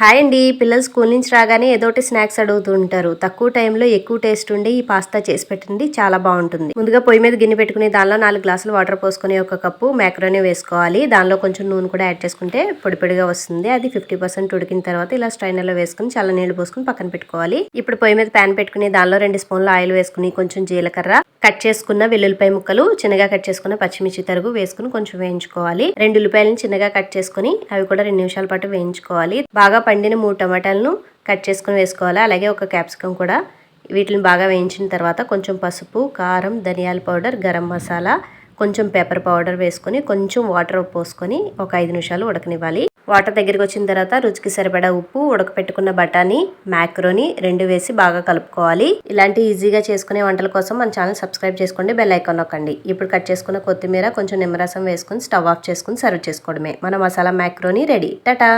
Hi అండి. పిల్లలు school నుంచి రాగానే ఏదోటి స్నాక్స్ అడుగుతూ ఉంటారు. తక్కువ టైంలో ఎక్కువ టేస్ట్ ఉండి ఈ పాస్తా చేసి పెట్టండి, చాలా బాగుంటుంది. ముందుగా పొయ్యి మీద గిన్నె పెట్టుకుని దానిలో 4 గ్లాసులు వాటర్ పోసుకొని 1 కప్పు మ్యాక్రోనీ వేసుకోవాలి. దానిలో కొంచెం నూనె కూడా యాడ్ చేసుకుంటే పొడి పొడిగా వస్తుంది. అది 50% ఉడికిన తర్వాత ఇలా స్ట్రైనర్లో వేసుకుని చల్ల నీళ్లు పోసుకుని పక్కన పెట్టుకోవాలి. ఇప్పుడు పొయ్యి మీద ప్యాన్ పెట్టుకుని దానిలో 2 స్పూన్ల ఆయిల్ వేసుకుని కొంచెం జీలకర్ర, కట్ చేసుకున్న వెల్లుల్లిపాయ ముక్కలు, చిన్నగా కట్ చేసుకున్న పచ్చిమిర్చి తరుగు వేసుకుని కొంచెం వేయించుకోవాలి. 2 ఉల్లిపాయలను చిన్నగా కట్ చేసుకుని అవి కూడా 2 నిమిషాల పాటు వేయించుకోవాలి. బాగా పండిన 3 టమాటాలను కట్ చేసుకుని వేసుకోవాలి. అలాగే 1 క్యాప్సికం కూడా. వీటిని బాగా వేయించిన తర్వాత కొంచెం పసుపు, కారం, ధనియాల పౌడర్, గరం మసాలా, కొంచెం పెప్పర్ పౌడర్ వేసుకొని కొంచెం వాటర్ పోసుకొని ఒక 5 నిమిషాలు ఉడకనివ్వాలి. వాటర్ దగ్గరికి వచ్చిన తర్వాత రుచికి సరిపడా ఉప్పు, ఉడకపెట్టుకున్న బఠానీ, మ్యాక్రోనీ 2 వేసి బాగా కలుపుకోవాలి. ఇలాంటి ఈజీగా చేసుకునే వంటల కోసం మన ఛానల్ సబ్స్క్రైబ్ చేసుకోండి, బెల్ ఐకాన్ నొక్కండి. ఇప్పుడు కట్ చేసుకున్న కొత్తిమీర, కొంచెం నిమ్మరసం వేసుకొని స్టవ్ ఆఫ్ చేసుకుని సర్వ్ చేసుకోవడమే. మన మసాలా మ్యాక్రోనీ రెడీ. టాటా.